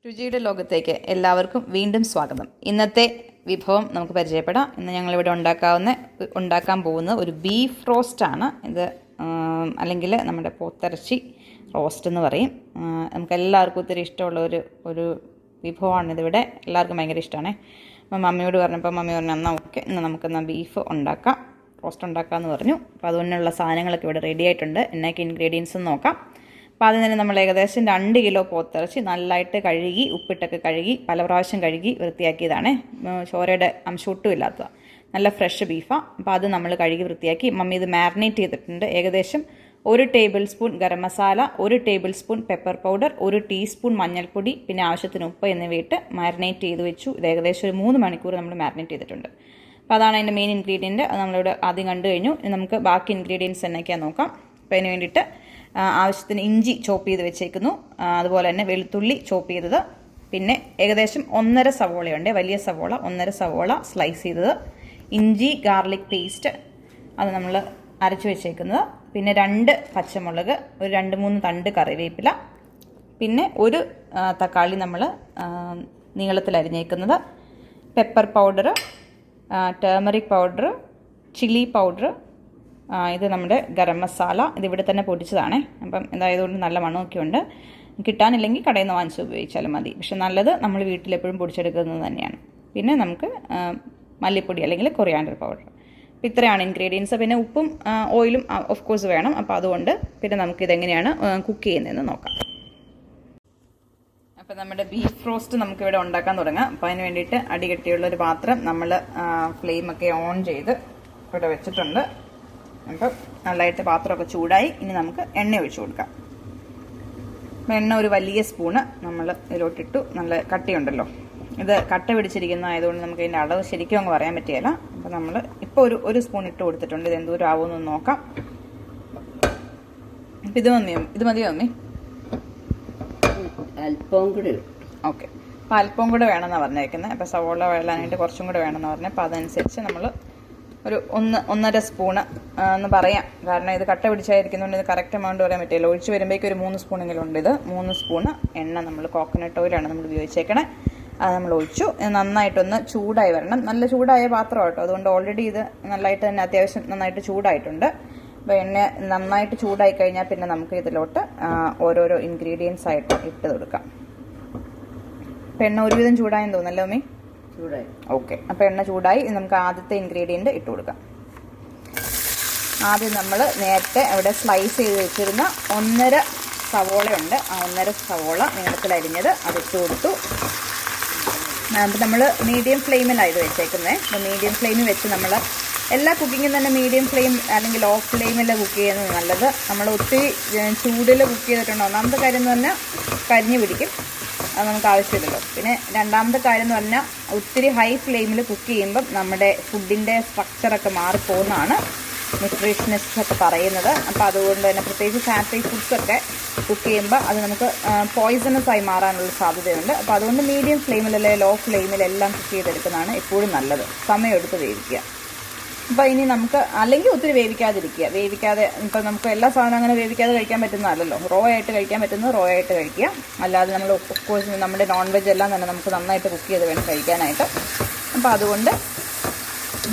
രുചിയുടെ ലോകത്തേക്ക് എല്ലാവർക്കും വീണ്ടും സ്വാഗതം. ഇന്നത്തെ വിഭവം നമുക്ക് പരിചയപ്പെടാം. ഇന്ന് ഞങ്ങളിവിടെ ഉണ്ടാക്കാൻ പോകുന്ന ഒരു ബീഫ് റോസ്റ്റാണ് ഇത്, അല്ലെങ്കിൽ നമ്മുടെ പോത്തിറച്ചി റോസ്റ്റ് എന്ന് പറയും. നമുക്ക് എല്ലാവർക്കും ഒത്തിരി ഇഷ്ടമുള്ള ഒരു വിഭവമാണിതിവിടെ. എല്ലാവർക്കും ഭയങ്കര ഇഷ്ടമാണ്. അപ്പം മമ്മിയോട് പറഞ്ഞപ്പോൾ മമ്മി പറഞ്ഞു എന്നാൽ ഓക്കെ, ഇന്ന് നമുക്കെന്നാൽ ബീഫ് ഉണ്ടാക്കാം, റോസ്റ്റ് ഉണ്ടാക്കാമെന്ന് പറഞ്ഞു. അപ്പോൾ അതുകൊണ്ടുള്ള സാധനങ്ങളൊക്കെ ഇവിടെ റെഡി ആയിട്ടുണ്ട്. എന്നൊക്കെ ഇൻഗ്രീഡിയൻസ് നോക്കാം. അപ്പോൾ അതിന് തന്നെ നമ്മൾ ഏകദേശം 2 കിലോ പോത്തിറച്ചി നല്ലതായിട്ട് കഴുകി, ഉപ്പിട്ടൊക്കെ കഴുകി, പല പ്രാവശ്യം കഴുകി വൃത്തിയാക്കിയതാണ്. ചോരയുടെ അംശം ഒട്ടും ഇല്ലാത്തതാണ്. നല്ല ഫ്രഷ് ബീഫാണ്. അപ്പോൾ അത് നമ്മൾ കഴുകി വൃത്തിയാക്കി. മമ്മി ഇത് മാരിനേറ്റ് ചെയ്തിട്ടുണ്ട്. ഏകദേശം 1 table spoon garam masala, 1 table spoon pepper powder, 1 teaspoon മഞ്ഞൾപ്പൊടി, പിന്നെ ആവശ്യത്തിന് ഉപ്പ് എന്നിവയിട്ട് മാരിനേറ്റ് ചെയ്ത് വെച്ചു. ഇത് ഏകദേശം ഒരു 3 മണിക്കൂർ നമ്മൾ മാരിനേറ്റ് ചെയ്തിട്ടുണ്ട്. അപ്പോൾ അതാണ് അതിൻ്റെ മെയിൻ ഇൻഗ്രീഡിയൻറ്റ്. അത് നമ്മളിവിടെ ആദ്യം കണ്ടു കഴിഞ്ഞു. നമുക്ക് ബാക്കി ഇൻഗ്രീഡിയൻസ് എന്നൊക്കെയാണ് നോക്കാം. അപ്പോൾ അതിന് വേണ്ടിയിട്ട് ആവശ്യത്തിന് ഇഞ്ചി ചോപ്പ് ചെയ്ത് വെച്ചേക്കുന്നു. അതുപോലെ തന്നെ വെളുത്തുള്ളി ചോപ്പ് ചെയ്തത്, പിന്നെ ഏകദേശം 1.5 സവോളയുണ്ട്, വലിയ സവോള 1.5 സവോള സ്ലൈസ് ചെയ്തത്, ഇഞ്ചി ഗാർലിക് പേസ്റ്റ് അത് നമ്മൾ അരച്ച് വെച്ചേക്കുന്നത്, പിന്നെ 2 പച്ചമുളക്, ഒരു 2-3 തണ്ട് കറിവേപ്പില, പിന്നെ ഒരു തക്കാളി നമ്മൾ നീളത്തിൽ അരിഞ്ഞേക്കുന്നത്, pepper powder, turmeric powder, chilli powder, ഇത് നമ്മുടെ ഗരം മസാല. ഇതിവിടെ തന്നെ പൊടിച്ചതാണേ. അപ്പം ഇതായതുകൊണ്ട് നല്ല മണമൊക്കെ ഉണ്ട്. കിട്ടാനില്ലെങ്കിൽ കടയിൽ നിന്ന് വാങ്ങിച്ച് ഉപയോഗിച്ചാലും മതി. പക്ഷെ നല്ലത് നമ്മൾ വീട്ടിലെപ്പോഴും പൊടിച്ചെടുക്കുന്നത് തന്നെയാണ്. പിന്നെ നമുക്ക് മല്ലിപ്പൊടി അല്ലെങ്കിൽ കൊറിയാണ്ടർ പൗഡർ. അപ്പോൾ ഇത്രയാണ് ഇൻഗ്രീഡിയൻസ്. പിന്നെ ഉപ്പും ഓയിലും ഓഫ് കോഴ്സ് വേണം. അപ്പോൾ അതുകൊണ്ട് പിന്നെ നമുക്കിതെങ്ങനെയാണ് കുക്ക് ചെയ്യുന്നതെന്ന് നോക്കാം. അപ്പോൾ നമ്മുടെ ബീഫ് റോസ്റ്റ് നമുക്കിവിടെ ഉണ്ടാക്കാൻ തുടങ്ങാം. അപ്പോൾ അതിന് വേണ്ടിയിട്ട് അടികട്ടിയുള്ളൊരു പാത്രം നമ്മൾ ഫ്ലെയിമൊക്കെ ഓൺ ചെയ്ത് ഇവിടെ വെച്ചിട്ടുണ്ട്. അപ്പം നല്ലതായിട്ട് പാത്രമൊക്കെ ചൂടായി. ഇനി നമുക്ക് എണ്ണ ഒഴിച്ചു കൊടുക്കാം. എണ്ണ ഒരു വലിയ സ്പൂണ് നമ്മൾ ഇതിലോട്ടിട്ടു. നല്ല കട്ടിയുണ്ടല്ലോ, ഇത് കട്ട പിടിച്ചിരിക്കുന്നതായതുകൊണ്ട് നമുക്ക് ഇതിൻ്റെ അളവ് ശരിക്കും അങ്ങ് പറയാൻ പറ്റുകയില്ല. അപ്പം നമ്മൾ ഇപ്പോൾ ഒരു സ്പൂൺ ഇട്ട് കൊടുത്തിട്ടുണ്ട്. ഇത് എന്തോരം ആവുമെന്ന് നോക്കാം. അപ്പം ഇത് മതിയോ മമ്മി? അല്പം കൂടെ. ഓക്കെ, അപ്പം അല്പം കൂടെ വേണമെന്നാണ് പറഞ്ഞേക്കുന്നത്. അപ്പോൾ സവോള വെള്ളാനായിട്ട് കുറച്ചും കൂടെ വേണമെന്ന് പറഞ്ഞാൽ അപ്പോൾ അതനുസരിച്ച് നമ്മൾ ഒരു 1.5 സ്പൂണ് എന്ന് പറയാം. കാരണം ഇത് കട്ട പിടിച്ചായിരിക്കുന്നതുകൊണ്ട് ഇത് കറക്റ്റ് എമൗണ്ട് പറയാൻ പറ്റില്ല. ഒഴിച്ച് വരുമ്പോഴേക്കും ഒരു 3 സ്പൂണെങ്കിലും ഉണ്ട്. ഇത് 3 സ്പൂണ് എണ്ണ നമ്മൾ കോക്കനട്ട് ഓയിലാണ് നമ്മൾ ഉപയോഗിച്ചേക്കണേ. അത് നമ്മൾ ഒഴിച്ചു. നന്നായിട്ടൊന്ന് ചൂടായി വരണം. നല്ല ചൂടായ പാത്രം കേട്ടോ, അതുകൊണ്ട് ഓൾറെഡി ഇത് നല്ലതായിട്ട് തന്നെ അത്യാവശ്യം നന്നായിട്ട് ചൂടായിട്ടുണ്ട്. അപ്പോൾ എണ്ണ നന്നായിട്ട് ചൂടായി കഴിഞ്ഞാൽ പിന്നെ നമുക്ക് ഇതിലോട്ട് ഓരോരോ ഇൻഗ്രീഡിയൻസ് ആയിട്ട് ഇട്ട് കൊടുക്കാം. അപ്പോൾ എണ്ണ ഒരുവിധം ചൂടായെന്ന് തോന്നല്ലോ അമ്മേ? ഓക്കെ, അപ്പോൾ എണ്ണ ചൂടായി. നമുക്ക് ആദ്യത്തെ ഇൻഗ്രീഡിയൻറ്റ് ഇട്ട് കൊടുക്കാം. ആദ്യം നമ്മൾ നേരത്തെ അവിടെ സ്ലൈസ് ചെയ്ത് വെച്ചിരുന്ന 1.5 സവോളയുണ്ട്. ആ 1.5 സവോള നീളത്തിൽ അരിഞ്ഞത് അതിട്ട് കൊടുത്തു. അപ്പോൾ നമ്മൾ മീഡിയം ഫ്ലെയിമിലാണ് ഇത് വെച്ചേക്കുന്നത്. അപ്പോൾ മീഡിയം ഫ്ലെയിമിൽ വെച്ച് നമ്മൾ എല്ലാ കുക്കിങ്ങും തന്നെ മീഡിയം ഫ്ലെയിം അല്ലെങ്കിൽ ലോ ഫ്ലെയിമിൽ കുക്ക് ചെയ്യുന്നത് നല്ലത്. നമ്മൾ ഒത്തിരി ചൂടിൽ കുക്ക് ചെയ്തിട്ടുണ്ടോ ഒന്നാമത്തെ കാര്യം എന്ന് പറഞ്ഞാൽ കരിഞ്ഞു പിടിക്കും, അത് നമുക്ക് ആവശ്യമില്ലല്ലോ. പിന്നെ രണ്ടാമത്തെ കാര്യം എന്ന് പറഞ്ഞാൽ ഒത്തിരി ഹൈ ഫ്ലെയിമിൽ കുക്ക് ചെയ്യുമ്പം നമ്മുടെ ഫുഡിൻ്റെ സ്ട്രക്ചറൊക്കെ മാറിപ്പോകുന്നതാണ് ന്യൂട്രീഷനിസ്റ്റ് ഒക്കെ പറയുന്നത്. അപ്പോൾ അതുകൊണ്ട് തന്നെ പ്രത്യേകിച്ച് ഫാറ്റി ഫുഡ്സൊക്കെ കുക്ക് ചെയ്യുമ്പോൾ അത് നമുക്ക് പോയിസണസ് ആയി മാറാനുള്ള സാധ്യതയുണ്ട്. അപ്പോൾ അതുകൊണ്ട് മീഡിയം ഫ്ലെയിമിലല്ലേ ലോ ഫ്ലെയിമിലെല്ലാം കുക്ക് ചെയ്തെടുക്കുന്നതാണ് എപ്പോഴും നല്ലത്. സമയമെടുത്ത് വേവിക്കുക. അപ്പോൾ ഇനി നമുക്ക് അല്ലെങ്കിൽ ഒത്തിരി വേവിക്കാതെ ഇപ്പോൾ നമുക്ക് എല്ലാ സാധനവും അങ്ങനെ വേവിക്കാതെ കഴിക്കാൻ പറ്റുന്നതല്ലല്ലോ. റോ ആയിട്ട് കഴിക്കാൻ പറ്റുന്നത് റോ ആയിട്ട് കഴിക്കുക. അല്ലാതെ നമ്മൾ ഓഫ്കോഴ്സ് നമ്മുടെ നോൺ വെജ് എല്ലാം തന്നെ നമുക്ക് നന്നായിട്ട് കുക്ക് ചെയ്ത് വേണം കഴിക്കാനായിട്ട്. അപ്പോൾ അതുകൊണ്ട്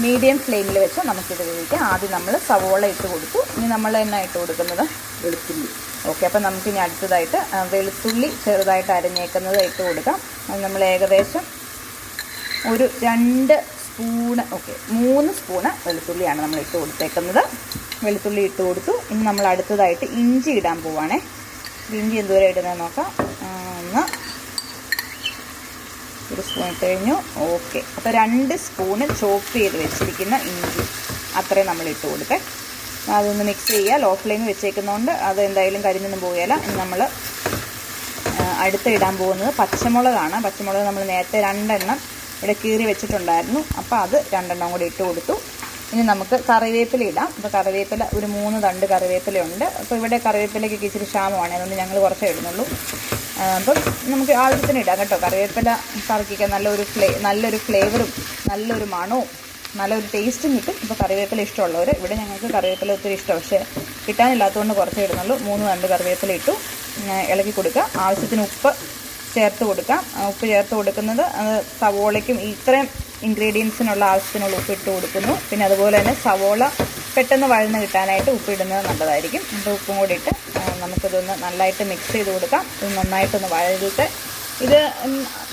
മീഡിയം ഫ്ലെയിമിൽ വെച്ച് നമുക്കിത് വേവിക്കാം. ആദ്യം നമ്മൾ സവോള ഇട്ട് കൊടുത്തു. ഇനി നമ്മൾ തന്നെ ഇട്ട് കൊടുക്കുന്നത് വെളുത്തുള്ളി. ഓക്കെ, അപ്പോൾ നമുക്കിനി അടുത്തതായിട്ട് വെളുത്തുള്ളി ചെറുതായിട്ട് അരിഞ്ഞേക്കുന്നത് ഇട്ട് കൊടുക്കാം. അത് നമ്മൾ ഏകദേശം ഒരു 2 സ്പൂണ്, ഓക്കെ 3 സ്പൂണ് വെളുത്തുള്ളിയാണ് നമ്മൾ ഇട്ട് കൊടുത്തേക്കുന്നത്. വെളുത്തുള്ളി ഇട്ട് കൊടുത്തു. ഇനി നമ്മൾ അടുത്തതായിട്ട് ഇഞ്ചി ഇടാൻ പോവുകയാണേ. ഇഞ്ചി എന്തോരം ഇടുന്നത് നോക്കാം. 1 സ്പൂൺ ഇട്ട് കഴിഞ്ഞു. ഓക്കെ, അപ്പോൾ 2 സ്പൂണ് ചോപ്പ് ചെയ്ത് വെച്ചിരിക്കുന്ന ഇഞ്ചി അത്രയും നമ്മൾ ഇട്ട് കൊടുത്തേ. അതൊന്ന് മിക്സ് ചെയ്യുക. ലോ ഫ്ലെയിം വെച്ചേക്കുന്നതുകൊണ്ട് അത് എന്തായാലും കരിഞ്ഞൊന്നും പോവുകയില്ല. ഇനി നമ്മൾ അടുത്ത് ഇടാൻ പോകുന്നത് പച്ചമുളകാണ്. പച്ചമുളക് നമ്മൾ നേരത്തെ 2 എണ്ണം ഇവിടെ കീറി വെച്ചിട്ടുണ്ടായിരുന്നു. അപ്പോൾ അത് 2 എണ്ണം കൂടി ഇട്ട് കൊടുത്തു. ഇനി നമുക്ക് കറിവേപ്പില ഇടാം. അപ്പോൾ കറിവേപ്പില ഒരു 3 തണ്ട് കറിവേപ്പിലയുണ്ട്. അപ്പോൾ ഇവിടെ കറിവേപ്പിലയ്ക്ക് ഇച്ചിരി ക്ഷാമമാണ്, അതുകൊണ്ട് ഞങ്ങൾ കുറച്ചേ ഇടുന്നുള്ളൂ. അപ്പം നമുക്ക് ആവശ്യത്തിന് ഇടാം കേട്ടോ. കറിവേപ്പില കറിക്കൊക്കെ നല്ലൊരു ഫ്ലേവറും നല്ലൊരു മണവും നല്ലൊരു ടേസ്റ്റും കിട്ടും. ഇപ്പോൾ കറിവേപ്പില ഇഷ്ടമുള്ളവർ, ഇവിടെ ഞങ്ങൾക്ക് കറിവേപ്പില ഒത്തിരി ഇഷ്ടം, പക്ഷേ കിട്ടാനില്ലാത്തതുകൊണ്ട് കുറച്ചേ ഇടുന്നുള്ളൂ. 3 തണ്ട് കറിവേപ്പില ഇട്ടു. ഇളക്കി കൊടുക്കുക. ആവശ്യത്തിന് ഉപ്പ് ചേർത്ത് കൊടുക്കാം. ഉപ്പ് ചേർത്ത് കൊടുക്കുന്നത് സവോളയ്ക്കും ഇത്രയും ഇൻഗ്രീഡിയൻസിനുള്ള ആവശ്യത്തിനുള്ള ഉപ്പ് ഇട്ട് കൊടുക്കുന്നു. പിന്നെ അതുപോലെ തന്നെ സവോള പെട്ടെന്ന് വഴന്ന് കിട്ടാനായിട്ട് ഉപ്പിടുന്നത് നല്ലതായിരിക്കും. അപ്പോൾ ഉപ്പും കൂടി ഇട്ട് നമുക്കിതൊന്ന് നല്ലതായിട്ട് മിക്സ് ചെയ്ത് കൊടുക്കാം. ഇത് നന്നായിട്ടൊന്ന് വഴകിയിട്ട് ഇത്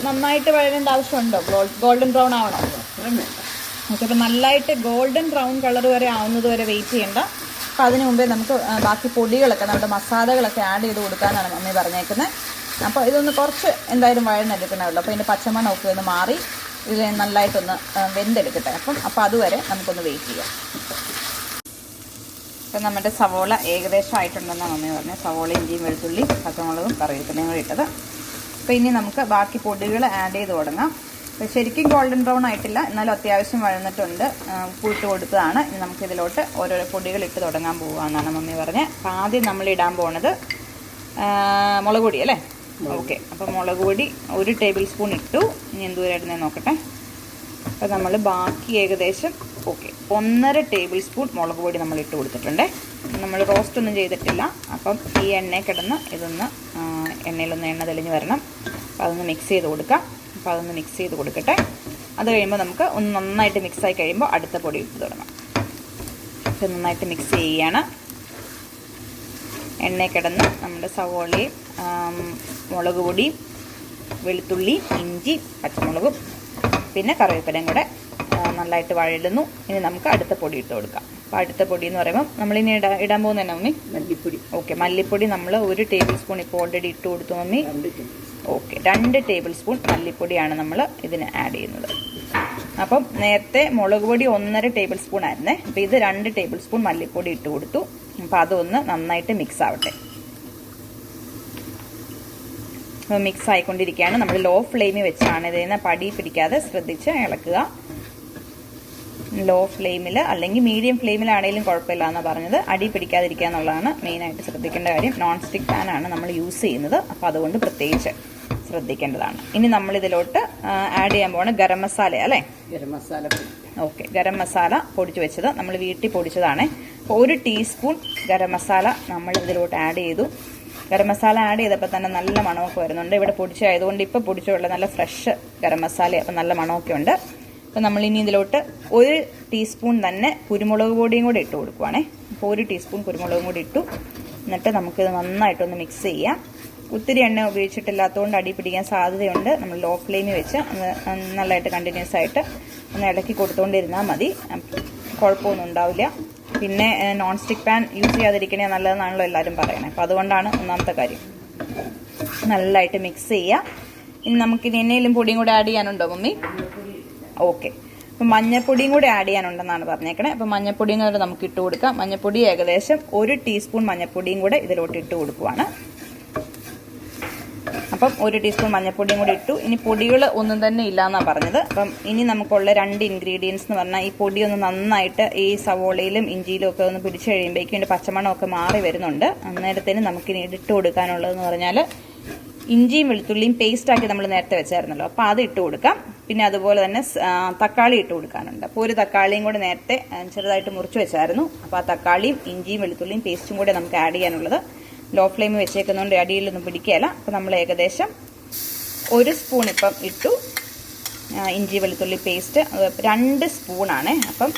നന്നായിട്ട് വഴകേണ്ട ആവശ്യമുണ്ടോ? ഗോൾഡൻ ബ്രൗൺ ആവണോ? ഓക്കെ. അപ്പോൾ നല്ലതായിട്ട് ഗോൾഡൻ ബ്രൗൺ കളർ വരെ ആവുന്നത് വരെ വെയിറ്റ് ചെയ്യേണ്ട. അപ്പോൾ അതിന് മുമ്പേ നമുക്ക് ബാക്കി പൊടികളൊക്കെ നമ്മുടെ മസാലകളൊക്കെ ആഡ് ചെയ്ത് കൊടുക്കാനാണ് മമ്മി പറഞ്ഞേക്കുന്നത്. അപ്പോൾ ഇതൊന്ന് കുറച്ച് എന്തായാലും വഴന്നെടുക്കണമല്ലോ. അപ്പോൾ ഇതിൻ്റെ പച്ചമണമൊക്കെ ഒന്ന് മാറി ഇത് നല്ലതായിട്ടൊന്ന് വെന്തെടുക്കട്ടെ. അപ്പോൾ അതുവരെ നമുക്കൊന്ന് വെയിറ്റ് ചെയ്യാം. ഇപ്പം നമ്മുടെ സവോള ഏകദേശം ആയിട്ടുണ്ടെന്നാണ് മമ്മി പറഞ്ഞത്. സവോള, ഇഞ്ചിയും വെളുത്തുള്ളി, പച്ചമുളകും കറിവേപ്പിലയും കൂടി ഇട്ടത്. അപ്പോൾ ഇനി നമുക്ക് ബാക്കി പൊടികൾ ആഡ് ചെയ്ത് തുടങ്ങാം. അപ്പോൾ ശരിക്കും ഗോൾഡൻ ബ്രൗൺ ആയിട്ടില്ല, എന്നാലും അത്യാവശ്യം വഴന്നിട്ടുണ്ട്. ഉപ്പിട്ട് കൊടുത്തതാണ്. ഇനി നമുക്കിതിലോട്ട് ഓരോരോ പൊടികൾ ഇട്ട് തുടങ്ങാൻ പോകുകയെന്നാണ് മമ്മി പറഞ്ഞത്. അപ്പോൾ ആദ്യം നമ്മൾ ഇടാൻ പോകുന്നത് മുളക് പൊടി അല്ലേ? ഓക്കെ. അപ്പോൾ മുളക് പൊടി 1 ടേബിൾ സ്പൂൺ ഇട്ടു. ഇനി എന്തോരം ഇടുന്നത് നോക്കട്ടെ. അപ്പോൾ നമ്മൾ ബാക്കി ഏകദേശം 1.5 ടേബിൾ സ്പൂൺ മുളക് പൊടി നമ്മൾ ഇട്ട് കൊടുത്തിട്ടുണ്ട്. നമ്മൾ റോസ്റ്റ് ഒന്നും ചെയ്തിട്ടില്ല. അപ്പം ഈ എണ്ണയിൽ കിടന്ന് ഇതൊന്ന് എണ്ണയിലൊന്ന് എണ്ണ തെളിഞ്ഞ് വരണം. അപ്പോൾ അതൊന്ന് മിക്സ് ചെയ്ത് കൊടുക്കാം. അപ്പോൾ അതൊന്ന് മിക്സ് ചെയ്ത് കൊടുക്കട്ടെ. അത് കഴിയുമ്പോൾ നമുക്ക് ഒന്ന് നന്നായിട്ട് മിക്സായി കഴിയുമ്പോൾ അടുത്ത പൊടി ഇട്ട് തുടങ്ങാം. അപ്പോൾ നന്നായിട്ട് മിക്സ് ചെയ്യുകയാണ്. എണ്ണയിൽ കിടന്ന് നമ്മുടെ സവോളയും മുളക് പൊടിയും വെളുത്തുള്ളി, ഇഞ്ചി, പച്ചമുളകും പിന്നെ കറിവേപ്പിലയും കൂടെ നല്ലതായിട്ട് വഴലുന്നു. ഇനി നമുക്ക് അടുത്ത പൊടി ഇട്ട് കൊടുക്കാം. അപ്പോൾ അടുത്ത പൊടി എന്ന് പറയുമ്പോൾ നമ്മളിനി ഇടാൻ പോകുന്നത് തന്നെ മമ്മി? മല്ലിപ്പൊടി. ഓക്കെ. മല്ലിപ്പൊടി നമ്മൾ 1 ടേബിൾ സ്പൂൺ ഇപ്പോൾ ഓൾറെഡി ഇട്ട് കൊടുത്തു മമ്മി. ഓക്കെ. 2 ടേബിൾ സ്പൂൺ മല്ലിപ്പൊടിയാണ് നമ്മൾ ഇതിന് ആഡ് ചെയ്യുന്നത്. അപ്പം നേരത്തെ മുളക് പൊടി 1.5 ടേബിൾ സ്പൂൺ ആയിരുന്നേ. അപ്പോൾ ഇത് 2 ടേബിൾ സ്പൂൺ മല്ലിപ്പൊടി ഇട്ട് കൊടുത്തു. അപ്പോൾ അതൊന്ന് നന്നായിട്ട് മിക്സ് ആവട്ടെ. മിക്സ് ആയിക്കൊണ്ടിരിക്കുകയാണ്. നമ്മൾ ലോ ഫ്ലെയിമിൽ വെച്ചാണ് ഇതിനെ പടി പിടിക്കാതെ ശ്രദ്ധിച്ച് ഇളക്കുക. ലോ ഫ്ലെയിമിൽ അല്ലെങ്കിൽ മീഡിയം ഫ്ലെയിമിലാണെങ്കിലും കുഴപ്പമില്ല എന്നാണ് പറഞ്ഞത്. അടി പിടിക്കാതിരിക്കുക എന്നുള്ളതാണ് മെയിനായിട്ട് ശ്രദ്ധിക്കേണ്ട കാര്യം. നോൺ സ്റ്റിക്ക് പാനാണ് നമ്മൾ യൂസ് ചെയ്യുന്നത്. അപ്പോൾ അതുകൊണ്ട് പ്രത്യേകിച്ച് ശ്രദ്ധിക്കേണ്ടതാണ്. ഇനി നമ്മളിതിലോട്ട് ആഡ് ചെയ്യാൻ പോകുന്നത് ഗരം മസാല അല്ലേ? ഗരം മസാല. ഓക്കെ. ഗരം മസാല പൊടിച്ച് വെച്ചത് നമ്മൾ വീട്ടിൽ പൊടിച്ചതാണ്. അപ്പോൾ 1 ടീസ്പൂൺ ഗരം മസാല നമ്മൾ ഇതിലോട്ട് ആഡ് ചെയ്തു. ഗരം മസാല ആഡ് ചെയ്തപ്പോൾ തന്നെ നല്ല മണമൊക്കെ വരുന്നുണ്ട്. ഇവിടെ പൊടിച്ചതായതുകൊണ്ട് ഇപ്പോൾ പൊടിച്ചുള്ള നല്ല ഫ്രഷ് ഗരം മസാല, അപ്പോൾ നല്ല മണമൊക്കെ ഉണ്ട്. അപ്പോൾ നമ്മളിനി ഇതിലോട്ട് 1 ടീസ്പൂൺ തന്നെ കുരുമുളക് പൊടിയും കൂടി ഇട്ട് കൊടുക്കുവാണേ. അപ്പോൾ 1 ടീസ്പൂൺ കുരുമുളകും കൂടി ഇട്ടു. എന്നിട്ട് നമുക്കിത് നന്നായിട്ടൊന്ന് മിക്സ് ചെയ്യാം. ഒത്തിരി എണ്ണ ഉപയോഗിച്ചിട്ടില്ലാത്തതുകൊണ്ട് അടി പിടിക്കാൻ സാധ്യതയുണ്ട്. നമ്മൾ ലോ ഫ്ലെയിമിൽ വെച്ച് നല്ലതായിട്ട് കണ്ടിന്യൂസ് ആയിട്ട് ഒന്ന് ഇളക്കി കൊടുത്തുകൊണ്ടിരുന്നാൽ മതി. കുഴപ്പമൊന്നും ഉണ്ടാവില്ല. പിന്നെ നോൺ സ്റ്റിക്ക് പാൻ യൂസ് ചെയ്യാതിരിക്കണേ നല്ലതെന്നാണല്ലോ എല്ലാവരും പറയണത്. അപ്പോൾ അതുകൊണ്ടാണ് ഒന്നാമത്തെ കാര്യം. നല്ലതായിട്ട് മിക്സ് ചെയ്യുക. ഇനി നമുക്കിനി എണ്ണയിലും പൊടിയും കൂടെ ആഡ് ചെയ്യാനുണ്ടോ മമ്മി? ഓക്കെ. അപ്പം മഞ്ഞൾപ്പൊടിയും കൂടെ ആഡ് ചെയ്യാനുണ്ടെന്നാണ് പറഞ്ഞേക്കണേ. അപ്പം മഞ്ഞൾപ്പൊടിയും കൂടെ നമുക്ക് ഇട്ട് കൊടുക്കാം. മഞ്ഞൾപ്പൊടി ഏകദേശം 1 ടീസ്പൂൺ മഞ്ഞൾപ്പൊടിയും കൂടെ ഇതിലോട്ട് ഇട്ട് കൊടുക്കുവാണ്. അപ്പം 1 ടീസ്പൂൺ മഞ്ഞൾപ്പൊടിയും കൂടി ഇട്ടു. ഇനി പൊടികൾ ഒന്നും തന്നെ ഇല്ലയെന്നാണ് പറഞ്ഞത്. അപ്പം ഇനി നമുക്കുള്ള 2 ഇൻഗ്രീഡിയൻസ് എന്ന് പറഞ്ഞാൽ ഈ പൊടി ഒന്ന് നന്നായിട്ട് ഈ സവോളയിലും ഇഞ്ചിയിലും ഒക്കെ ഒന്ന് പിടിച്ച് കഴിയുമ്പോഴേക്കും ഇതിൻ്റെ പച്ചമണമൊക്കെ മാറി വരുന്നുണ്ട്. അന്നേരത്തിന് നമുക്കിനി ഇട്ട് കൊടുക്കാനുള്ളതെന്ന് പറഞ്ഞാൽ ഇഞ്ചിയും വെളുത്തുള്ളിയും പേസ്റ്റാക്കി നമ്മൾ നേരത്തെ വെച്ചായിരുന്നല്ലോ. അപ്പോൾ അത് ഇട്ട് കൊടുക്കാം. പിന്നെ അതുപോലെ തന്നെ തക്കാളി ഇട്ട് കൊടുക്കാനുണ്ട്. അപ്പോൾ 1 തക്കാളിയും കൂടെ നേരത്തെ ചെറുതായിട്ട് മുറിച്ച് വെച്ചായിരുന്നു. അപ്പോൾ ആ തക്കാളിയും ഇഞ്ചിയും വെളുത്തുള്ളിയും പേസ്റ്റും കൂടെ നമുക്ക് ആഡ് ചെയ്യാനുള്ളത്. ലോ ഫ്ലെയിമിൽ വെച്ചേക്കുന്നതുകൊണ്ട് അടിയിലൊന്നും പിടിക്കുകയില്ല. അപ്പോൾ നമ്മൾ ഏകദേശം 1 സ്പൂൺ ഇപ്പം ഇട്ടു ഇഞ്ചി വെളുത്തുള്ളി പേസ്റ്റ്. 2 സ്പൂണാണ്. അപ്പം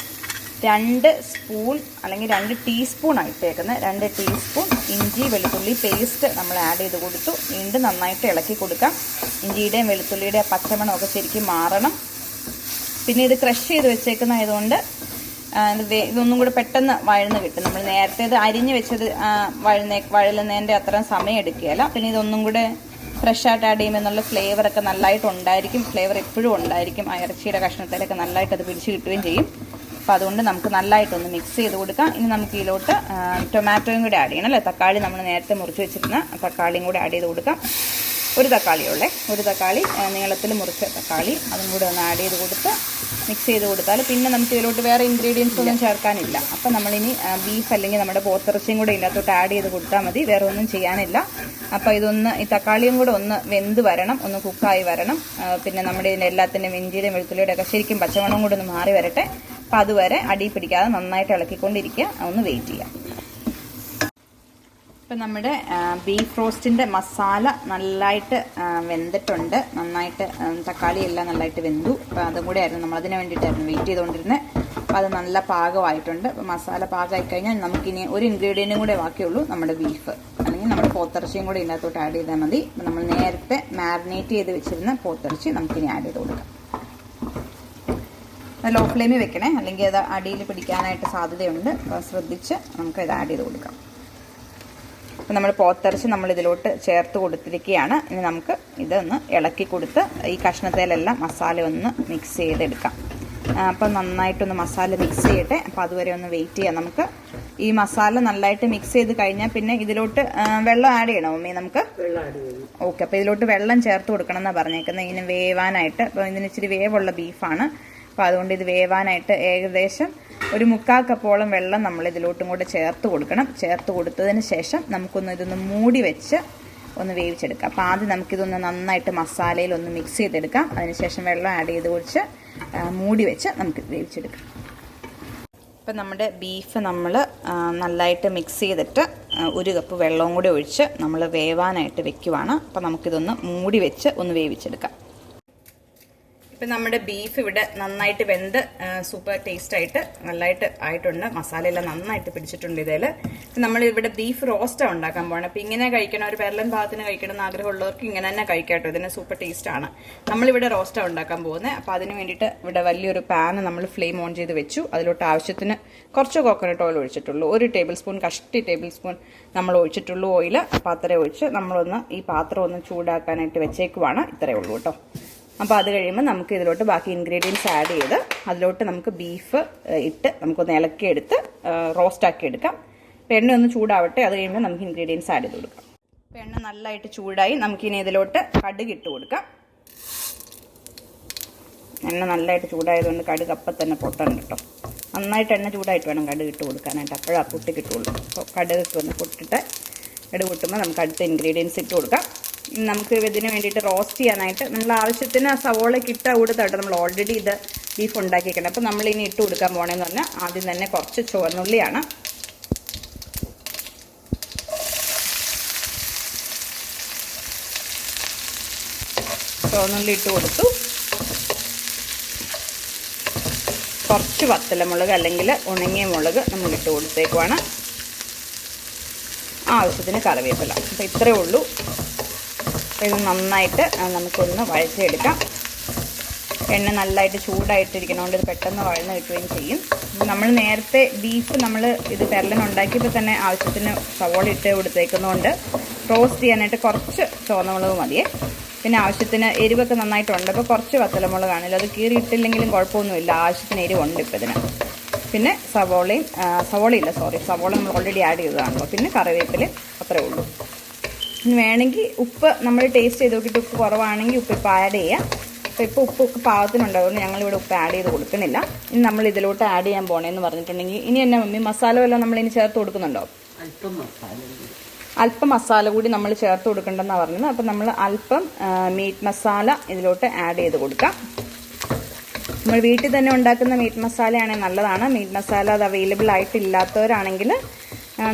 2 സ്പൂൺ അല്ലെങ്കിൽ 2 ടീസ്പൂണാണ് ഇട്ടേക്കുന്നത്. 2 ടീസ്പൂൺ ഇഞ്ചി വെളുത്തുള്ളി പേസ്റ്റ് നമ്മൾ ആഡ് ചെയ്ത് കൊടുത്തു. വീണ്ടും നന്നായിട്ട് ഇളക്കി കൊടുക്കാം. ഇഞ്ചിയുടെയും വെളുത്തുള്ളിയുടെയും പച്ചമണമൊക്കെ ശരിക്കും മാറണം. പിന്നെ ഇത് ക്രഷ് ചെയ്ത് വെച്ചേക്കുന്നതായതുകൊണ്ട് ഇതൊന്നും കൂടെ പെട്ടെന്ന് വഴന്ന് കിട്ടും. നമ്മൾ നേരത്തെ ഇത് അരിഞ്ഞ് വെച്ചത് വഴലുന്നതിൻ്റെ അത്രയും സമയം എടുക്കുകയില്ല. പിന്നെ ഇതൊന്നും കൂടെ ഫ്രഷായിട്ട് ആഡ് ചെയ്യുമ്പോൾ എന്നുള്ള ഫ്ലേവറൊക്കെ നല്ലതായിട്ട് ഉണ്ടായിരിക്കും. ഫ്ലേവർ എപ്പോഴും ഉണ്ടായിരിക്കും. ആ ഇറച്ചിയുടെ കഷ്ണത്തിലൊക്കെ നല്ലതായിട്ട് അത് പിടിച്ച് കിട്ടുകയും ചെയ്യും. അപ്പോൾ അതുകൊണ്ട് നമുക്ക് നല്ലതായിട്ടൊന്ന് മിക്സ് ചെയ്ത് കൊടുക്കാം. ഇനി നമുക്ക് ഇതിലോട്ട് ടൊമാറ്റോയും കൂടി ആഡ് ചെയ്യണം അല്ലേ? തക്കാളി നമ്മൾ നേരത്തെ മുറിച്ച് വെച്ചിരുന്ന തക്കാളിയും കൂടി ആഡ് ചെയ്ത് കൊടുക്കാം. 1 തക്കാളിയുള്ളേ, 1 തക്കാളി നീളത്തിൽ മുറിച്ച തക്കാളി അതും കൂടെ ഒന്ന് ആഡ് ചെയ്ത് കൊടുത്ത് മിക്സ് ചെയ്ത് കൊടുത്താൽ പിന്നെ നമുക്ക് ഇതിലോട്ട് വേറെ ഇൻഗ്രീഡിയൻസ് ഒന്നും ചേർക്കാനില്ല. അപ്പം നമ്മളിനി ബീഫ് അല്ലെങ്കിൽ നമ്മുടെ പോത്തിറച്ചിയും കൂടെ ഇതിനകത്തോട്ട് ആഡ് ചെയ്ത് കൊടുത്താൽ മതി. വേറെ ഒന്നും ചെയ്യാനില്ല. അപ്പോൾ ഇതൊന്ന് ഈ തക്കാളിയും കൂടെ ഒന്ന് വെന്ത് വരണം, ഒന്ന് കുക്കായി വരണം. പിന്നെ നമ്മുടെ ഇതിൻ്റെ എല്ലാത്തിൻ്റെയും ഇഞ്ചിയുടെയും വെളുത്തുള്ളിയുടെ ഒക്കെ ശരിക്കും പച്ചമണം കൂടെ ഒന്ന് മാറി വരട്ടെ. അപ്പോൾ അതുവരെ അടി പിടിക്കാതെ നന്നായിട്ട് ഇളക്കിക്കൊണ്ടിരിക്കുക. ഒന്ന് വെയിറ്റ് ചെയ്യാം. ഇപ്പം നമ്മുടെ ബീഫ് റോസ്റ്റിൻ്റെ മസാല നല്ലതായിട്ട് വെന്തിട്ടുണ്ട്. നന്നായിട്ട് തക്കാളി എല്ലാം നല്ലതായിട്ട് വെന്തു. അപ്പോൾ അതും കൂടെ ആയിരുന്നു നമ്മളതിന് വേണ്ടിയിട്ടായിരുന്നു വെയിറ്റ് ചെയ്തുകൊണ്ടിരുന്നത്. അപ്പോൾ അത് നല്ല പാകമായിട്ടുണ്ട്. അപ്പോൾ മസാല പാകമായി കഴിഞ്ഞാൽ നമുക്കിനി ഒരു ഇൻഗ്രീഡിയൻറ്റും കൂടെ ബാക്കിയുള്ളൂ, നമ്മുടെ ബീഫ് അല്ലെങ്കിൽ നമ്മുടെ പോത്തിറച്ചിയും കൂടെ ഇതിനകത്തോട്ട് ആഡ് ചെയ്താൽ മതി. അപ്പോൾ നമ്മൾ നേരത്തെ മാരിനേറ്റ് ചെയ്ത് വെച്ചിരുന്ന പോത്തിറച്ചി നമുക്കിനി ആഡ് ചെയ്ത് കൊടുക്കാം. ലോ ഫ്ലെയിമിൽ വെക്കണേ, അല്ലെങ്കിൽ അത് അടിയിൽ പിടിക്കാനായിട്ട് സാധ്യതയുണ്ട്. അപ്പോൾ ശ്രദ്ധിച്ച് നമുക്ക് ഇത് ആഡ് ചെയ്ത് കൊടുക്കാം. അപ്പോൾ നമ്മൾ പോത്തിറച്ചി നമ്മൾ ഇതിലോട്ട് ചേർത്ത് കൊടുത്തിരിക്കുകയാണ്. ഇനി നമുക്ക് ഇതൊന്ന് ഇളക്കി കൊടുത്ത് ഈ കഷ്ണത്തേലെല്ലാം മസാല ഒന്ന് മിക്സ് ചെയ്തെടുക്കാം. അപ്പോൾ നന്നായിട്ടൊന്ന് മസാല മിക്സ് ചെയ്യട്ടെ. അപ്പോൾ അതുവരെ ഒന്ന് വെയിറ്റ് ചെയ്യാം. നമുക്ക് ഈ മസാല നല്ലതായിട്ട് മിക്സ് ചെയ്ത് കഴിഞ്ഞാൽ പിന്നെ ഇതിലോട്ട് വെള്ളം ആഡ് ചെയ്യണോ മമ്മി? നമുക്ക് ഓക്കെ. അപ്പോൾ ഇതിലോട്ട് വെള്ളം ചേർത്ത് കൊടുക്കണം എന്നാണ് പറഞ്ഞേക്കുന്നത്, ഇതിന് വേവാനായിട്ട്. അപ്പോൾ ഇതിന് ഇച്ചിരി വേവുള്ള ബീഫാണ്. അപ്പോൾ അതുകൊണ്ട് ഇത് വേവാനായിട്ട് ഏകദേശം ഒരു 3/4 കപ്പോളം വെള്ളം നമ്മൾ ഇതിലോട്ടും കൂടെ ചേർത്ത് കൊടുക്കണം. ചേർത്ത് കൊടുത്തതിന് ശേഷം ഇതൊന്ന് മൂടി വെച്ച് ഒന്ന് വേവിച്ചെടുക്കാം. അപ്പോൾ ആദ്യം നമുക്കിതൊന്ന് നന്നായിട്ട് മസാലയിൽ ഒന്ന് മിക്സ് ചെയ്തെടുക്കാം. അതിനുശേഷം വെള്ളം ആഡ് ചെയ്ത് ഒഴിച്ച് മൂടി വെച്ച് നമുക്ക് വേവിച്ചെടുക്കാം. ഇപ്പം നമ്മുടെ ബീഫ് നമ്മൾ നല്ലതായിട്ട് മിക്സ് ചെയ്തിട്ട് 1 കപ്പ് വെള്ളവും കൂടി ഒഴിച്ച് നമ്മൾ വേവാനായിട്ട് വെക്കുവാണ്. അപ്പോൾ നമുക്കിതൊന്ന് മൂടി വെച്ച് ഒന്ന് വേവിച്ചെടുക്കാം. ഇപ്പം നമ്മുടെ ബീഫ് ഇവിടെ നന്നായിട്ട് വെന്ത് സൂപ്പർ ടേസ്റ്റായിട്ട് നല്ലതായിട്ട് ആയിട്ടുണ്ട്. മസാലയെല്ലാം നന്നായിട്ട് പിടിച്ചിട്ടുണ്ട് ഇതിൽ. നമ്മളിവിടെ ബീഫ് റോസ്റ്റാണ് ഉണ്ടാക്കാൻ പോകണം. അപ്പോൾ ഇങ്ങനെ കഴിക്കണം, ഒരു പെരലൻ ഭാഗത്തിന് കഴിക്കണം എന്ന് ആഗ്രഹമുള്ളവർക്ക് ഇങ്ങനെ തന്നെ കഴിക്കാട്ടോ. ഇതിന് സൂപ്പർ ടേസ്റ്റാണ്. നമ്മളിവിടെ റോസ്റ്റാണ് ഉണ്ടാക്കാൻ പോകുന്നത്. അപ്പോൾ അതിന് വേണ്ടിയിട്ട് ഇവിടെ വലിയൊരു പാൻ നമ്മൾ ഫ്ലെയിം ഓൺ ചെയ്ത് വെച്ചു. അതിലോട്ട് ആവശ്യത്തിന് കുറച്ച് കോക്കനട്ട് ഓയിൽ ഒഴിച്ചിട്ടുള്ളൂ. 1 ടേബിൾ സ്പൂൺ ടേബിൾ സ്പൂൺ നമ്മൾ ഒഴിച്ചിട്ടുള്ളൂ ഓയിൽ. അപ്പോൾ അത്രയും ഒഴിച്ച് നമ്മളൊന്ന് ഈ പാത്രം ഒന്ന് ചൂടാക്കാനായിട്ട് വെച്ചേക്കുവാണ്. ഇത്രയേ ഉള്ളൂ കേട്ടോ. അപ്പോൾ അത് കഴിയുമ്പോൾ നമുക്ക് ഇതിലോട്ട് ബാക്കി ഇൻഗ്രീഡിയൻസ് ആഡ് ചെയ്ത് അതിലോട്ട് നമുക്ക് ബീഫ് ഇട്ട് നമുക്കൊന്ന് ഇളക്കിയെടുത്ത് റോസ്റ്റാക്കി എടുക്കാം. അപ്പോൾ എണ്ണ ഒന്ന് ചൂടാവട്ടെ. അത് കഴിയുമ്പോൾ നമുക്ക് ഇൻഗ്രീഡിയൻസ് ആഡ് ചെയ്ത് കൊടുക്കാം. അപ്പോൾ എണ്ണ നല്ലതായിട്ട് ചൂടായി. നമുക്കിനി ഇതിലോട്ട് കടുക് ഇട്ട് കൊടുക്കാം. എണ്ണ നല്ലതായിട്ട് ചൂടായതുകൊണ്ട് കടുക് അപ്പം തന്നെ പൊട്ടണം കേട്ടോ. നന്നായിട്ട് എണ്ണ ചൂടായിട്ട് വേണം കടുക് ഇട്ട് കൊടുക്കാനായിട്ട്, അപ്പോഴാണ് പൊട്ടി കിട്ടുള്ളൂ. അപ്പോൾ കടുക് ഒന്ന് പൊട്ടിട്ട് കടുക് പൊട്ടുമ്പോൾ നമുക്ക് അടുത്ത ഇൻഗ്രീഡിയൻസ് ഇട്ട് കൊടുക്കാം. നമുക്ക് ഇതിന് വേണ്ടിയിട്ട് റോസ്റ്റ് ചെയ്യാനായിട്ട് നമ്മൾ ആവശ്യത്തിന് സവോളയ്ക്ക് ഇട്ട കൊടുത്താട്ടോ നമ്മൾ ഓൾറെഡി ഇത് ബീഫ് ഉണ്ടാക്കിയിരിക്കണം. അപ്പോൾ നമ്മളിനി ഇട്ട് കൊടുക്കാൻ പോകണമെന്ന് പറഞ്ഞാൽ ആദ്യം തന്നെ കുറച്ച് ചുവന്നുള്ളിയാണ്. ചുവന്നുള്ളി ഇട്ട് കൊടുത്തു. കുറച്ച് വത്തലമുളക് അല്ലെങ്കിൽ ഉണങ്ങിയ മുളക് നമ്മൾ ഇട്ട് കൊടുത്തേക്കുവാണ്. ആവശ്യത്തിന് കറിവേപ്പില. അപ്പോൾ ഇത്രയേ ഉള്ളൂ. ഇത് നന്നായിട്ട് നമുക്കൊന്ന് വഴച്ചെടുക്കാം. എണ്ണ നല്ലതായിട്ട് ചൂടായിട്ടിരിക്കണോണ്ട് ഇത് പെട്ടെന്ന് വഴന്ന് കിട്ടുകയും ചെയ്യും. നമ്മൾ നേരത്തെ ബീഫ് നമ്മൾ ഇത് പെരലനുണ്ടാക്കിയപ്പോൾ തന്നെ ആവശ്യത്തിന് സവോള ഇട്ട് കൊടുത്തേക്കുന്നതുകൊണ്ട് റോസ്റ്റ് ചെയ്യാനായിട്ട് കുറച്ച് ചുവന്നമുളക് മതിയേ. പിന്നെ ആവശ്യത്തിന് എരിവൊക്കെ നന്നായിട്ടുണ്ട്. അപ്പോൾ കുറച്ച് വത്തലമുളകാണല്ലോ, അത് കീറി ഇട്ടില്ലെങ്കിലും കുഴപ്പമൊന്നുമില്ല. ആവശ്യത്തിന് എരിവുണ്ട് ഇപ്പോൾ ഇതിന്. പിന്നെ സവോള നമ്മൾ ഓൾറെഡി ആഡ് ചെയ്തതാണല്ലോ. പിന്നെ കറിവേപ്പില, അത്രയേ ഉള്ളൂ. ഇനി വേണമെങ്കിൽ ഉപ്പ് നമ്മൾ ടേസ്റ്റ് ചെയ്ത് നോക്കിയിട്ട് ഉപ്പ് കുറവാണെങ്കിൽ ഉപ്പ് ഇപ്പോൾ ആഡ് ചെയ്യാം. അപ്പോൾ ഇപ്പോൾ ഉപ്പ് പാകത്തിനുണ്ടാവുന്നു, ഞങ്ങളിവിടെ ഉപ്പ് ആഡ് ചെയ്ത് കൊടുക്കുന്നില്ല. ഇനി നമ്മൾ ഇതിലോട്ട് ആഡ് ചെയ്യാൻ പോകണമെന്ന് പറഞ്ഞിട്ടുണ്ടെങ്കിൽ ഇനി എന്നാ മമ്മി മസാല വല്ലതും നമ്മളിനി ചേർത്ത് കൊടുക്കുന്നുണ്ടോ? അല്പം മസാല കൂടി നമ്മൾ ചേർത്ത് കൊടുക്കേണ്ടെന്നാണ് പറഞ്ഞത്. അപ്പം നമ്മൾ അല്പം മീറ്റ് മസാല ഇതിലോട്ട് ആഡ് ചെയ്ത് കൊടുക്കാം. നമ്മൾ വീട്ടിൽ തന്നെ ഉണ്ടാക്കുന്ന മീറ്റ് മസാലയാണെങ്കിൽ നല്ലതാണ്. മീറ്റ് മസാല അത് അവൈലബിൾ ആയിട്ടില്ലാത്തവരാണെങ്കിൽ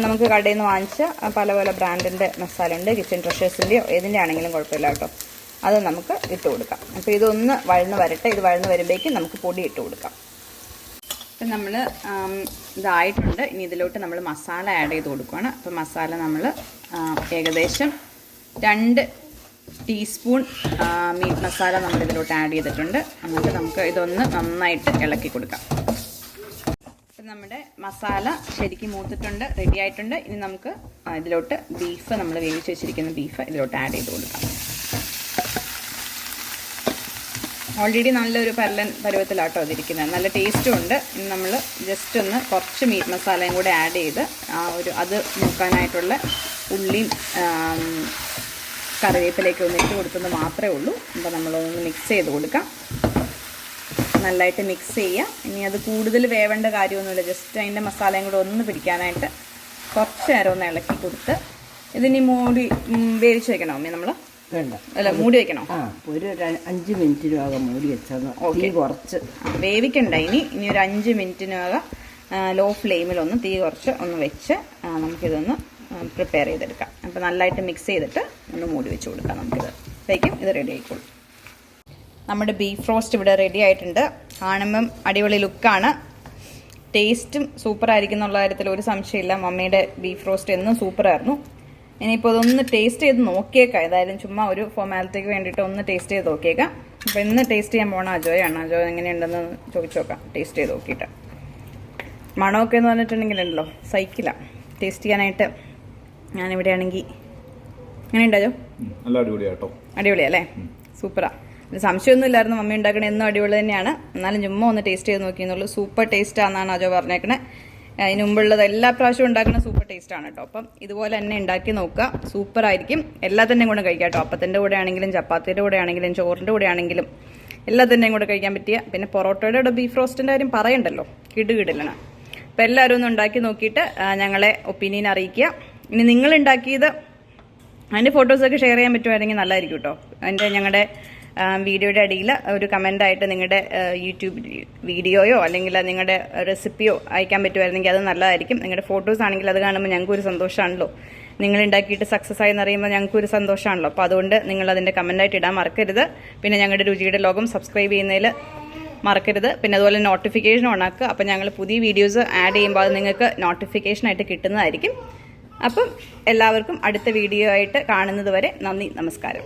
നമുക്ക് കടയിൽ നിന്ന് വാങ്ങിച്ച പല പല ബ്രാൻഡിൻ്റെ മസാല ഉണ്ട്, കിച്ചൺ ട്രഷേഴ്സിൻ്റെയോ ഏതിൻ്റെ ആണെങ്കിലും കുഴപ്പമില്ല കേട്ടോ. അത് നമുക്ക് ഇട്ട് കൊടുക്കാം. അപ്പോൾ ഇതൊന്ന് വഴന്ന് വരട്ടെ. ഇത് വഴന്ന് വരുമ്പോഴേക്കും നമുക്ക് പൊടി ഇട്ട് കൊടുക്കാം. അപ്പം നമ്മൾ ഇതായിട്ടുണ്ട്. ഇനി ഇതിലോട്ട് നമ്മൾ മസാല ആഡ് ചെയ്ത് കൊടുക്കുകയാണ്. അപ്പോൾ മസാല നമ്മൾ ഏകദേശം 2 ടീസ്പൂൺ മീറ്റ് മസാല നമ്മൾ ഇതിലോട്ട് ആഡ് ചെയ്തിട്ടുണ്ട്. എന്നിട്ട് നമുക്ക് ഇതൊന്ന് നന്നായിട്ട് ഇളക്കി കൊടുക്കാം. അപ്പം നമ്മുടെ മസാല ശരിക്കും മൂത്തിട്ടുണ്ട്, റെഡി ആയിട്ടുണ്ട്. ഇനി നമുക്ക് ഇതിലോട്ട് ബീഫ്, നമ്മൾ വേവിച്ച് വെച്ചിരിക്കുന്ന ബീഫ് ഇതിലോട്ട് ആഡ് ചെയ്ത് കൊടുക്കാം. ഓൾറെഡി നല്ലൊരു പരലൻ പരുവത്തിലാട്ടോ അതിരിക്കുന്നത്, നല്ല ടേസ്റ്റും ഉണ്ട്. ഇനി നമ്മൾ ജസ്റ്റ് ഒന്ന് കുറച്ച് മീറ്റ് മസാലയും കൂടെ ആഡ് ചെയ്ത് അത് നോക്കാനായിട്ടുള്ള ഉള്ളിയും കറിവേപ്പിലേക്ക് ഒന്ന് ഇട്ട് കൊടുക്കുന്നത് മാത്രമേ ഉള്ളൂ. അപ്പോൾ നമ്മളൊന്ന് മിക്സ് ചെയ്ത് കൊടുക്കാം. നല്ലതായിട്ട് മിക്സ് ചെയ്യുക. ഇനി അത് കൂടുതൽ വേവേണ്ട കാര്യമൊന്നുമില്ല, ജസ്റ്റ് അതിൻ്റെ മസാലയും കൂടെ ഒന്ന് പിടിക്കാനായിട്ട് കുറച്ച് നേരം ഒന്ന് ഇളക്കി കൊടുത്ത് ഇതിനി മൂടി വേവിച്ച് വെക്കണോ അമ്മേ? നമ്മൾ വേണ്ട, അല്ല മൂടി വെക്കണോ? ഒരു 5 മിനിറ്റിനകം മൂടി വെച്ചാൽ കുറച്ച് വേവിക്കണ്ട. ഇനി ഒരു 5 മിനിറ്റിനകം ലോ ഫ്ലെയിമിലൊന്ന് തീ കുറച്ച് ഒന്ന് വെച്ച് നമുക്കിതൊന്ന് പ്രിപ്പയർ ചെയ്തെടുക്കാം. അപ്പോൾ നല്ലതായിട്ട് മിക്സ് ചെയ്തിട്ട് ഒന്ന് മൂടി വെച്ച് കൊടുക്കാം നമുക്കിത്. അപ്പോഴേക്കും ഇത് റെഡി ആയിക്കോളും. നമ്മുടെ ബീഫ് റോസ്റ്റ് ഇവിടെ റെഡി ആയിട്ടുണ്ട്. കാണുമ്പം അടിപൊളി ലുക്കാണ്, ടേസ്റ്റും സൂപ്പറായിരിക്കും എന്നുള്ള കാര്യത്തിൽ ഒരു സംശയമില്ല. മമ്മിയുടെ ബീഫ് റോസ്റ്റ് എന്നും സൂപ്പറായിരുന്നു. ഇനിയിപ്പോൾ അതൊന്ന് ടേസ്റ്റ് ചെയ്ത് നോക്കിയേക്കാം. ഏതായാലും ചുമ്മാ ഒരു ഫോർമാലിറ്റിക്ക് വേണ്ടിയിട്ട് ഒന്ന് ടേസ്റ്റ് ചെയ്ത് നോക്കിയേക്കാം. അപ്പോൾ ഇന്ന് ടേസ്റ്റ് ചെയ്യാൻ പോകണം അജോയാണ്. അജോ എങ്ങനെയുണ്ടെന്ന് ചോദിച്ചു നോക്കാം ടേസ്റ്റ് ചെയ്ത് നോക്കിയിട്ട്. മണമൊക്കെ എന്ന് പറഞ്ഞിട്ടുണ്ടെങ്കിലുണ്ടല്ലോ സൈക്കിളാ ടേസ്റ്റ് ചെയ്യാനായിട്ട്. ഞാനിവിടെ ആണെങ്കിൽ എങ്ങനെയുണ്ട് അജോ? നല്ല അടിപൊളിയാട്ടോ. അടിപൊളിയല്ലേ? സൂപ്പറാ. ഒരു സംശയമൊന്നും ഇല്ലായിരുന്നു, മമ്മി ഉണ്ടാക്കണേ എന്നും അടിപൊളി തന്നെയാണ്. എന്നാലും ചുമ്മാ ഒന്ന് ടേസ്റ്റ് ചെയ്ത് നോക്കിയെന്നുള്ളൂ. സൂപ്പർ ടേസ്റ്റാണെന്നാണ് അജോ പറഞ്ഞേക്കണേ. അതിന് മുമ്പുള്ളത് എല്ലാ പ്രാവശ്യവും ഉണ്ടാക്കുന്ന സൂപ്പർ ടേസ്റ്റാണ് കേട്ടോ. അപ്പം ഇതുപോലെ തന്നെ ഉണ്ടാക്കി നോക്കുക, സൂപ്പറായിരിക്കും. എല്ലാത്തിൻ്റെയും കൂടെ കഴിക്കാം കേട്ടോ. അപ്പത്തിൻ്റെ കൂടെ ആണെങ്കിലും ചപ്പാത്തിയുടെ കൂടെ ആണെങ്കിലും ചോറിൻ്റെ കൂടെ ആണെങ്കിലും എല്ലാത്തിൻ്റെയും കൂടെ കഴിക്കാൻ പറ്റിയ. പിന്നെ പൊറോട്ടയുടെ കൂടെ ബീഫ് റോസ്റ്റിൻ്റെ കാര്യം പറയണ്ടല്ലോ, കിടിലാണ്. അപ്പോൾ എല്ലാവരും ഒന്ന് ഉണ്ടാക്കി നോക്കിയിട്ട് ഞങ്ങളെ ഒപ്പീനിയൻ അറിയിക്കുക. ഇനി നിങ്ങൾ ഉണ്ടാക്കിയത് അതിൻ്റെ ഫോട്ടോസൊക്കെ ഷെയർ ചെയ്യാൻ പറ്റുമായിരുന്നെങ്കിൽ നല്ലതായിരിക്കും കേട്ടോ. ഞങ്ങളുടെ വീഡിയോയുടെ അടിയിൽ ഒരു കമൻ്റായിട്ട് നിങ്ങളുടെ യൂട്യൂബ് വീഡിയോയോ അല്ലെങ്കിൽ നിങ്ങളുടെ റെസിപ്പിയോ അയക്കാൻ പറ്റുമായിരുന്നെങ്കിൽ അത് നല്ലതായിരിക്കും. നിങ്ങളുടെ ഫോട്ടോസ് ആണെങ്കിൽ അത് കാണുമ്പോൾ ഞങ്ങൾക്കൊരു സന്തോഷമാണല്ലോ. നിങ്ങൾ ഉണ്ടാക്കിയിട്ട് സക്സസ് ആയി എന്നറിയുമ്പോൾ ഞങ്ങൾക്കൊരു സന്തോഷമാണല്ലോ. അപ്പോൾ അതുകൊണ്ട് നിങ്ങൾ അതിൻ്റെ കമൻ്റായിട്ട് ഇടാൻ മറക്കരുത്. പിന്നെ ഞങ്ങളുടെ രുചിയുടെ ലോകം സബ്സ്ക്രൈബ് ചെയ്യുന്നതിൽ മറക്കരുത്. പിന്നെ അതുപോലെ നോട്ടിഫിക്കേഷൻ ഓണാക്കുക. അപ്പോൾ ഞങ്ങൾ പുതിയ വീഡിയോസ് ആഡ് ചെയ്യുമ്പോൾ അത് നിങ്ങൾക്ക് നോട്ടിഫിക്കേഷനായിട്ട് കിട്ടുന്നതായിരിക്കും. അപ്പം എല്ലാവർക്കും അടുത്ത വീഡിയോ ആയിട്ട് കാണുന്നത് വരെ നന്ദി, നമസ്കാരം.